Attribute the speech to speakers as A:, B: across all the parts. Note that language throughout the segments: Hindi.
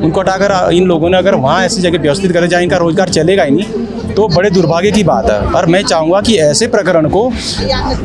A: उनको हटाकर इन लोगों ने अगर वहाँ ऐसी जगह व्यवस्थित करे जहाँ इनका रोजगार चलेगा ही नहीं, तो बड़े दुर्भाग्य की बात है। और मैं चाहूँगा कि ऐसे प्रकरण को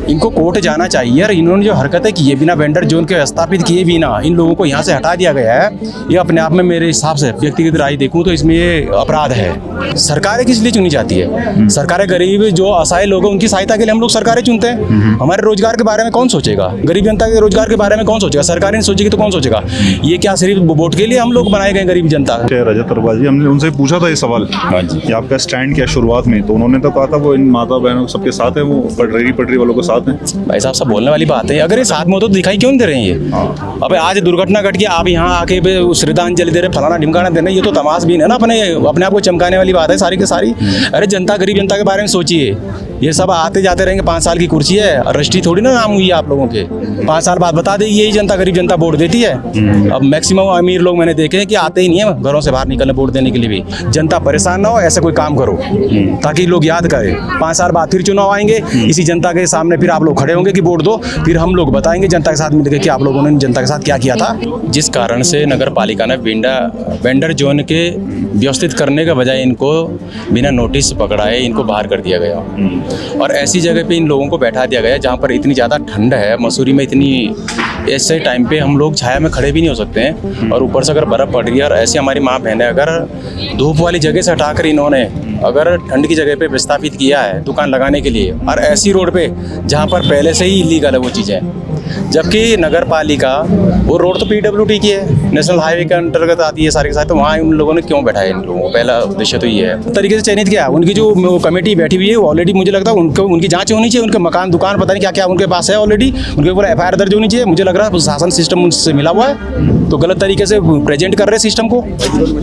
A: इनको कोर्ट जाना चाहिए। और इन्होंने जो हरकतें की है बिना वेंडर जोन के स्थापित किए बिना इन लोगों को यहाँ से हटा दिया गया है, ये अपने आप में मेरे हिसाब से व्यक्तिगत राय देखूँ तो इसमें ये अपराध है। सरकारें किस लिए चुनी जाती है? सरकारें गरीब जो असहाय लोग हैं उनकी सहायता के लिए हम लोग सरकारें चुनते हैं। हमारे रोजगार के बारे में कौन सोचेगा? गरीब जनता के रोजगार के बारे में कौन सोचेगा? सरकारें नहीं सोचेगी तो कौन सोचेगा? ये क्या सिर्फ वोट के लिए हम लोग बनाए गए गरीब जनता?
B: रजत अरोड़ा जी, हमने उनसे पूछा था ये सवाल कि आपका स्टैंड क्या शुरुआत में, तो उन्होंने तो कहा था वो इन माता बहनों सबके साथ है, वो पटरी वालों के साथ है।
A: भाई साहब सब बोलने वाली बात है, अगर ये साथ में हो तो दिखाई क्यों नहीं दे रहे हैं ये? अब आज दुर्घटना घट गया, आप यहाँ आके श्रद्धांजलि दे रहे, फलाना ढिमकाना दे रहे, ये तो तमाशबीन है ना, अपने आप को चमकाने वाली बात है सारी की सारी। अरे जनता, गरीब जनता के बारे में सोचिए। ये सब आते जाते रहेंगे, 5 साल की कुर्सी है, रजिस्ट्री थोड़ी ना नाम हुई है आप लोगों के। 5 साल बाद बता देगी यही जनता, गरीब जनता वोट देती है। अब मैक्सिमम अमीर लोग मैंने देखे हैं कि आते ही नहीं है घरों से बाहर निकलने वोट देने के लिए भी। जनता परेशान ना हो, ऐसा कोई काम करो ताकि लोग याद करें। 5 साल बाद फिर चुनाव आएंगे, इसी जनता के सामने फिर आप लोग खड़े होंगे कि वोट दो, फिर हम लोग बताएंगे जनता के साथ मिलकर कि आप लोगों ने जनता के साथ क्या किया था। जिस कारण से नगर पालिका ने वेंडर जोन के व्यवस्थित करने के बजाय इनको बिना नोटिस पकड़ाए इनको बाहर कर दिया गया, और ऐसी जगह पे इन लोगों को बैठा दिया गया जहाँ पर इतनी ज़्यादा ठंड है। मसूरी में इतनी ऐसे टाइम पे हम लोग छाया में खड़े भी नहीं हो सकते हैं, और ऊपर से अगर बर्फ़ पड़ रही है और ऐसी हमारी माँ बहनें अगर धूप वाली जगह से हटाकर इन्होंने अगर ठंड की जगह पे विस्थापित किया है दुकान लगाने के लिए, और ऐसी रोड पे जहाँ पर पहले से ही इलीगल है वो चीज़ें, जबकि नगर पालिका वो रोड तो PWD की है, नेशनल हाईवे के अंतर्गत आती है सारी के साथ, तो वहाँ उन लोगों ने क्यों बैठाया इन लोगों को? पहला उद्देश्य तो ये है तरीके से चयनित किया। उनकी जो कमेटी बैठी हुई है ऑलरेडी मुझे लगता है उनकी जांच होनी चाहिए। उनके मकान दुकान पता नहीं क्या क्या उनके पास है ऑलरेडी, उनके ऊपर FIR दर्ज होनी चाहिए। मुझे लग रहा है शासन सिस्टम उनसे मिला हुआ है, तो गलत तरीके से प्रेजेंट कर रहे हैं सिस्टम को।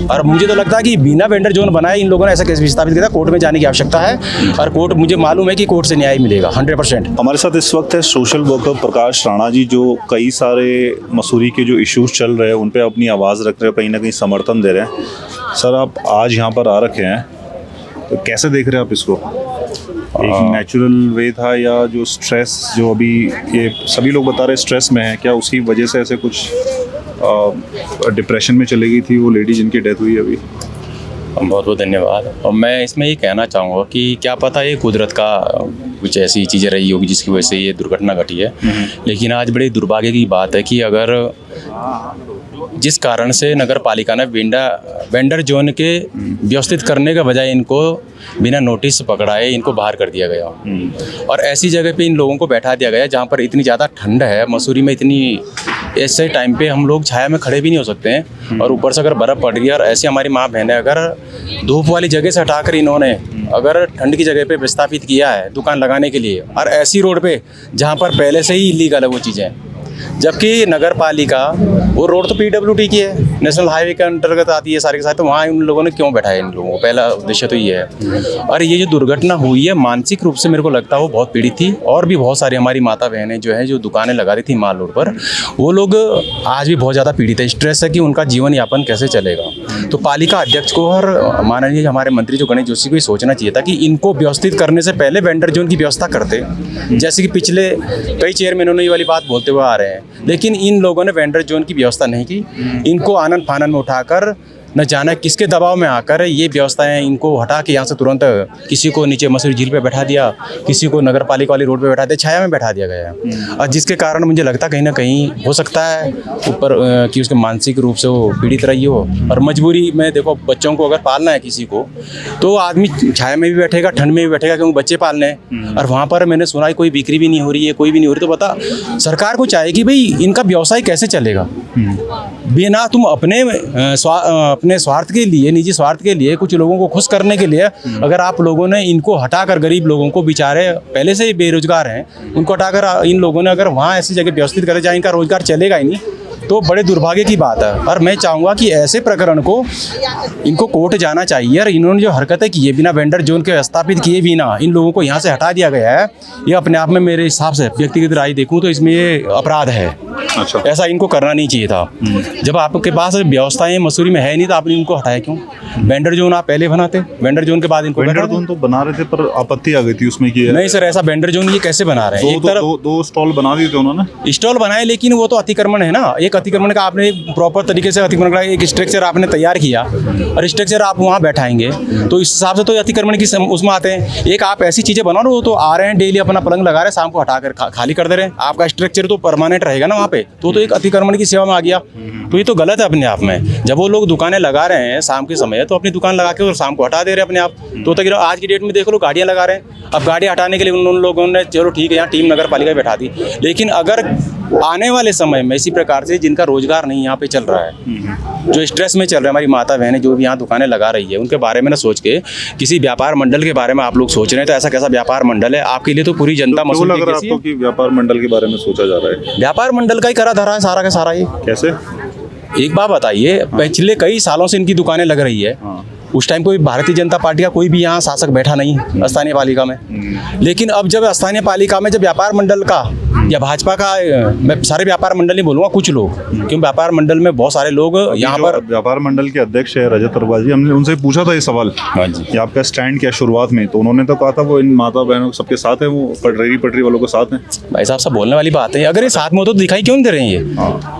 A: और मुझे तो लगता है कि बिना वेंडर जोन बनाए इन लोगों ने ऐसा केस विस्थापित किया, कोर्ट में जाने की आवश्यकता है, और कोर्ट मुझे मालूम है कि कोर्ट से न्याय मिलेगा 100%।
B: हमारे साथ इस वक्त है सोशल वर्कर प्रकाश राणा जी, जो कई सारे मसूरी के जो इश्यूज चल रहे हैं उन पे अपनी आवाज़ रख रहे हैं, कहीं ना कहीं समर्थन दे रहे हैं। सर, आप आज यहाँ पर आ रखे हैं, तो कैसे देख रहे हैं आप इसको? एक नेचुरल वे था या जो स्ट्रेस जो अभी ये सभी लोग बता रहे स्ट्रेस में है, क्या उसकी वजह से ऐसे कुछ डिप्रेशन में चली गई थी वो लेडी जिनकी डेथ हुई अभी?
A: बहुत बहुत धन्यवाद। और मैं इसमें ये कहना चाहूँगा कि क्या पता ये कुदरत का कुछ ऐसी चीज़ें रही होगी जिसकी वजह से ये दुर्घटना घटी है, लेकिन आज बड़ी दुर्भाग्य की बात है कि अगर जिस कारण से नगर पालिका ने वेंडर जोन के व्यवस्थित करने के बजाय इनको बिना नोटिस पकड़ाए इनको बाहर कर दिया गया, और ऐसी जगह पे इन लोगों को बैठा दिया गया जहाँ पर इतनी ज़्यादा ठंड है। मसूरी में इतनी ऐसे टाइम पे हम लोग छाया में खड़े भी नहीं हो सकते हैं, और ऊपर से अगर बर्फ़ पड़ रही है और ऐसी हमारी माँ बहनें अगर धूप वाली जगह से हटाकर इन्होंने अगर ठंड की जगह पे विस्थापित किया है दुकान लगाने के लिए, और ऐसी रोड पे जहाँ पर पहले से ही इलीगल है वो चीज़ें, जबकि नगर पालिका वो रोड तो PWD की है, नेशनल हाईवे के अंतर्गत आती है सारी के साथ, तो वहाँ उन लोगों ने क्यों बैठाया इन लोगों को? पहला उद्देश्य तो ये है। और ये जो दुर्घटना हुई है मानसिक रूप से मेरे को लगता है वो बहुत पीड़ित थी, और भी बहुत सारी हमारी माता बहनें जो है जो दुकानें लगा रही थी माल रोड पर, वो लोग आज भी बहुत ज़्यादा पीड़ित है। स्ट्रेस है कि उनका जीवन यापन कैसे चलेगा। तो पालिका अध्यक्ष को और माननीय हमारे मंत्री जो गणेश जोशी को सोचना चाहिए था कि इनको व्यवस्थित करने से पहले वेंडर जोन की व्यवस्था करते, जैसे कि पिछले कई चेयरमैनों ने ये वाली बात बोलते हुए आ रहे हैं, लेकिन इन लोगों ने वेंडर जोन की व्यवस्था नहीं की। इनको आनन फानन में उठाकर न जाने किसके दबाव में आकर ये व्यवस्थाएं इनको हटा के यहाँ से तुरंत किसी को नीचे मसूरी झील पे बैठा दिया, किसी को नगर पालिका वाली रोड पे बैठा दिया, छाया में बैठा दिया गया है। और जिसके कारण मुझे लगता कहीं ना कहीं हो सकता है ऊपर कि उसके मानसिक रूप से वो पीड़ित रही हो, और मजबूरी में देखो बच्चों को अगर पालना है किसी को तो आदमी छाया में भी बैठेगा, ठंड में भी बैठेगा, क्योंकि बच्चे पालने हैं। और वहाँ पर मैंने सुना कोई बिक्री भी नहीं हो रही है, कोई भी नहीं हो रही, तो बता सरकार को चाहिए कि भाई इनका व्यवसाय कैसे चलेगा बिना तुम अपने स्वार्थ के लिए, निजी स्वार्थ के लिए, कुछ लोगों को खुश करने के लिए अगर आप लोगों ने इनको हटाकर गरीब लोगों को, बेचारे पहले से ही बेरोजगार हैं, उनको हटाकर इन लोगों ने अगर वहाँ ऐसी जगह व्यवस्थित करे जहाँ इनका रोजगार चलेगा ही नहीं, तो बड़े दुर्भाग्य की बात है। और मैं चाहूँगा कि ऐसे प्रकरण को इनको कोर्ट जाना चाहिए। और इन्होंने जो हरकतें की है बिना वेंडर जोन के स्थापित किए बिना इन लोगों को यहाँ से हटा दिया गया है, ये अपने आप में मेरे हिसाब से व्यक्तिगत राय देखूँ तो इसमें ये अपराध है।
B: अच्छा,
A: ऐसा इनको करना नहीं चाहिए था। जब आपके पास व्यवस्थाएं मसूरी में है नहीं तो आपने इनको हटाया क्यों? वेंडर जोन आप पहले बनाते, वेंडर जोन के बाद इनको
B: वेंडर जोन तो बना रहे थे, पर आपत्ति आ गई थी उसमें कि
A: नहीं सर, ऐसा वेंडर जोन ये कैसे बना रहे हैं?
B: दो स्टॉल बना दिए थे उन्होंने,
A: स्टॉल बनाए, लेकिन वो तो अतिक्रमण है ना। एक एक अतिक्रमण का आपने प्रॉपर तरीके से अतिक्रमण का एक स्ट्रक्चर आपने तैयार किया और स्ट्रक्चर आप वहाँ बैठाएंगे तो इस हिसाब से तो अतिक्रमण की उसमें आते हैं। एक आप ऐसी चीज़ें बनाओ ना, वो तो आ रहे हैं डेली अपना पलंग लगा रहे हैं, शाम को हटा कर खाली कर दे रहे हैं, आपका स्ट्रक्चर तो परमानेंट रहेगा ना वहाँ पे, तो एक अतिक्रमण की सेवा में आ गया। तो ये तो गलत है अपने आप में। जब वो लोग दुकानें लगा रहे हैं शाम के समय तो अपनी दुकान लगा के और शाम को हटा दे रहे हैं अपने आप। तो तक आज की डेट में देख लो गाड़ियाँ लगा रहे हैं, अब गाड़ी हटाने के लिए उन लोगों ने चलो ठीक है यहाँ टीम नगर पालिका बैठा दी, लेकिन अगर आने वाले समय में इसी प्रकार से जिनका रोजगार नहीं यहाँ पे चल रहा है, जो स्ट्रेस में चल रहे हैं, हमारी माता बहनें जो भी यहाँ दुकानें लगा रही है, उनके बारे में ना सोच के किसी व्यापार मंडल के बारे में आप लोग सोच रहे हैं, तो ऐसा कैसा व्यापार मंडल है आपके लिए? तो पूरी जनता
B: क्यों लग रहा है आपको कि व्यापार मंडल के बारे में सोचा जा रहा है?
A: व्यापार मंडल का ही करा धरा है सारा का सारा। ये
B: कैसे?
A: एक बात बताइए, पिछले कई सालों से इनकी दुकानें लग रही है, उस टाइम कोई भारतीय जनता पार्टी का कोई भी यहाँ शासक बैठा नहीं स्थानीय पालिका में, लेकिन अब जब स्थानीय पालिका में जब व्यापार मंडल का या भाजपा का, मैं सारे व्यापार मंडल नहीं बोलूँगा, कुछ लोग, क्योंकि व्यापार मंडल में बहुत सारे लोग यहाँ पर।
B: व्यापार मंडल के अध्यक्ष है रजत अग्रवाल जी, हमने उनसे पूछा था ये सवाल कि आपका स्टैंड क्या शुरुआत में, तो उन्होंने तो कहा था वो इन माता बहनों सबके साथ है, वो पटरी वालों के साथ हैं।
A: भाई साहब सब बोलने वाली बात है, अगर ये साथ में हो तो दिखाई क्यों नहीं दे रहे हैं ये?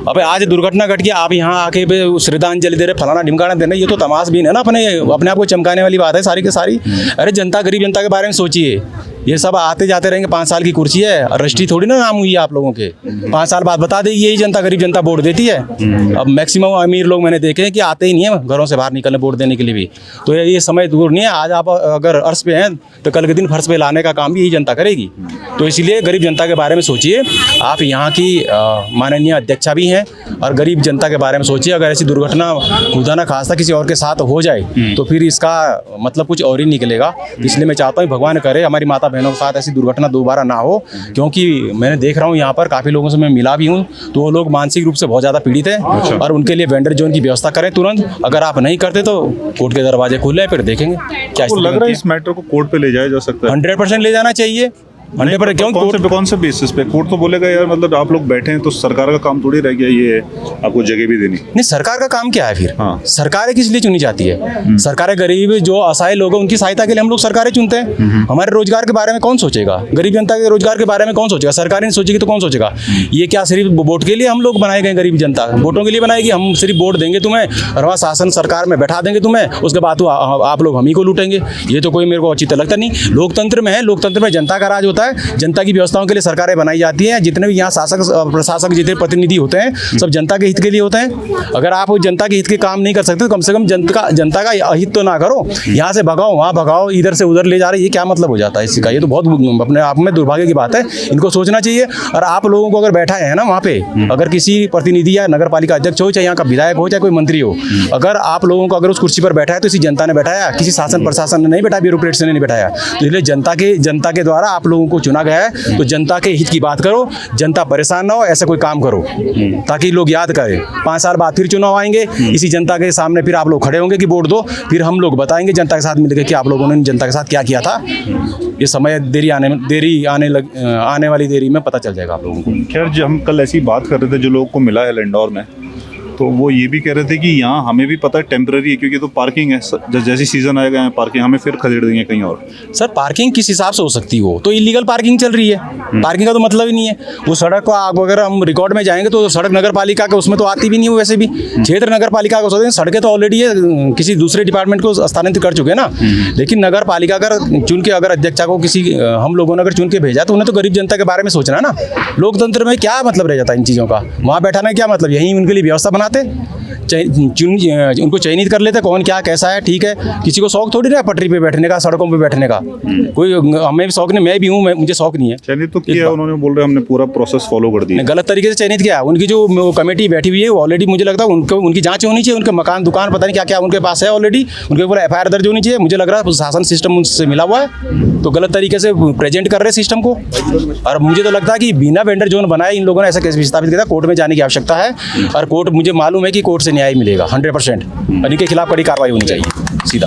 A: अब आज दुर्घटना घट गई, आप यहाँ आके श्रद्धांजलि दे रहे, फलाना ढिमकाना दे रहे, ये तो तमाशबीन है ना, अपने आप को चमकाने वाली बात है सारी की सारी। अरे जनता, गरीब जनता के बारे में सोचिए, ये सब आते जाते रहेंगे, 5 साल की कुर्सी है, रजिस्ट्री थोड़ी ना नाम हुई है आप लोगों के, 5 साल बाद बता देगी यही जनता, गरीब जनता वोट देती है। अब मैक्सिमम अमीर लोग मैंने देखे हैं कि आते ही नहीं है घरों से बाहर निकलने वोट देने के लिए भी, तो ये समय दूर नहीं है। आज आप अगर अर्श पे हैं तो कल के दिन फर्श पे लाने का काम भी यही जनता करेगी। तो इसलिए गरीब जनता के बारे में सोचिए। आप यहाँ की माननीय अध्यक्षा भी हैं और गरीब जनता के बारे में सोचिए। अगर ऐसी दुर्घटना खुदा ना खास्ता किसी और के साथ हो जाए तो फिर इसका मतलब कुछ और ही निकलेगा। इसलिए मैं चाहता हूँ भगवान करे हमारी माता बहनों के साथ ऐसी दुर्घटना दोबारा ना हो, क्योंकि मैंने देख रहा हूँ यहाँ पर काफ़ी लोगों से मैं मिला भी हूँ, तो वो लोग मानसिक रूप से बहुत ज़्यादा पीड़ित हैं। और उनके लिए वेंडर जोन की व्यवस्था करें तुरंत। अगर आप नहीं करते तो कोर्ट के दरवाजे खुले हैं, फिर देखेंगे क्या
B: लग रहा है इस मैटर को कोर्ट पे ले जाया जा सकता है।
A: 100% ले जाना चाहिए।
B: कौन से बेसिस पे? कोर्ट तो बोलेगा यार, मतलब आप लोग बैठे हैं तो सरकार का काम थोड़ी रह गया ये आपको जगह भी देनी।
A: नहीं, सरकार का काम क्या है फिर?
B: हाँ।
A: सरकारें किस लिए चुनी जाती है? सरकारें गरीब जो असहाय लोग हैं उनकी सहायता के लिए हम लोग सरकारें चुनते हैं। हमारे रोजगार के बारे में कौन सोचेगा? गरीब जनता के रोजगार के बारे में कौन सोचेगा? सरकारें नहीं सोचेगी तो कौन सोचेगा? ये क्या सिर्फ वोट के लिए हम लोग बनाए गए? गरीब जनता वोटों के लिए बनाएगी? हम सिर्फ वोट देंगे तुम्हें और वहाँ शासन सरकार में बैठा देंगे तुम्हें, उसके बाद तो आप लोग हम ही को लूटेंगे? ये तो कोई मेरे को उचित लगता नहीं। लोकतंत्र में है, लोकतंत्र में जनता का राज होता है, जनता की व्यवस्थाओं के लिए सरकारें बनाई जाती हैं। जितने भी यहाँ शासक प्रशासक जितने प्रतिनिधि होते हैं सब जनता के हित के लिए होते हैं। अगर आप जनता के हित के काम नहीं कर सकते तो कम से कम जनता का अहित तो ना करो। यहाँ से भगाओ, वहाँ भगाओ, इधर से उधर ले जा रहे, ये क्या मतलब हो जाता है इसका? ये तो बहुत अपने आप में दुर्भाग्य की बात है। इनको सोचना चाहिए। और आप लोगों को अगर बैठा है ना वहाँ पे, अगर किसी प्रतिनिधि या नगर पालिका अध्यक्ष हो, चाहे यहाँ का विधायक हो, चाहे कोई मंत्री हो, अगर आप लोगों को अगर उस कुर्सी पर बैठा है तो इसी जनता ने बैठाया, किसी शासन प्रशासन ने नहीं बैठाया, ब्यूरोक्रेट्स ने नहीं बैठाया। तो इसलिए जनता के द्वारा आप लोगों को चुना गया है, तो जनता के हित की बात करो, जनता परेशान ना हो, ऐसा कोई काम करो ताकि लोग याद करें। 5 साल बाद फिर चुनाव आएंगे, इसी जनता के सामने फिर आप लोग खड़े होंगे कि वोट दो, फिर हम लोग बताएंगे जनता के साथ मिलकर कि आप लोगों ने जनता के साथ क्या किया था। ये समय आने वाली देरी में पता चल जाएगा आप लोगों को।
B: खैर, जो हम कल ऐसी बात कर रहे थे जो लोगों को मिला है लैंडौर में, तो वो ये भी कह रहे थे कि यहाँ हमें भी पता है टेम्पररी है, क्योंकि तो पार्किंग है, जैसे सीजन आएगा यहाँ पार्किंग हमें फिर खदेड़ देंगे कहीं और।
A: सर पार्किंग किस हिसाब से हो सकती हो? तो इलीगल पार्किंग चल रही है, पार्किंग का तो मतलब ही नहीं है। वो सड़क को अगर हम रिकॉर्ड में जाएंगे तो सड़क नगर पालिका के उसमें तो आती भी नहीं है, वैसे भी क्षेत्र नगर पालिका को सोचते हैं। सड़कें तो ऑलरेडी है, किसी दूसरे डिपार्टमेंट को स्थानांतरित कर चुके हैं ना। लेकिन नगर पालिका अगर चुन के अगर अध्यक्षा को किसी हम लोगों ने अगर चुन के भेजा तो उन्हें तो गरीब जनता के बारे में सोचना है ना। लोकतंत्र में क्या मतलब रह जाता है इन चीज़ों का? वहाँ बैठाना क्या मतलब? यहीं उनके लिए व्यवस्था बनाते, उनको चयनित कर लेते कौन क्या कैसा है। ठीक है, किसी को शौक थोड़ी ना पटरी पे बैठने का, सड़कों पे बैठने का। कोई हमें भी शौक नहीं, मैं भी हूँ, मुझे शौक नहीं है।
B: चयनित तो किया उन्होंने, बोल रहे हमने पूरा प्रोसेस फॉलो कर दिया।
A: गलत तरीके से चयनित किया। उनकी जो कमेटी बैठी हुई है ऑलरेडी, मुझे लगता है उनकी जांच होनी चाहिए। उनके मकान दुकान पता नहीं क्या क्या उनके पास है ऑलरेडी, उनके ऊपर FIR दर्ज होनी चाहिए। मुझे लग रहा है शासन सिस्टम उनसे मिला हुआ है, तो गलत तरीके से प्रेजेंट कर रहे सिस्टम को। और मुझे तो लगता है कि बिना वेंडर जोन बनाए इन लोगों ने ऐसा केस विस्थापित किया, कोर्ट में जाने की आवश्यकता है। और कोर्ट, मुझे मालूम है कि कोर्ट से न्याय मिलेगा 100%, और इनके खिलाफ कड़ी कार्रवाई होनी चाहिए सीधा।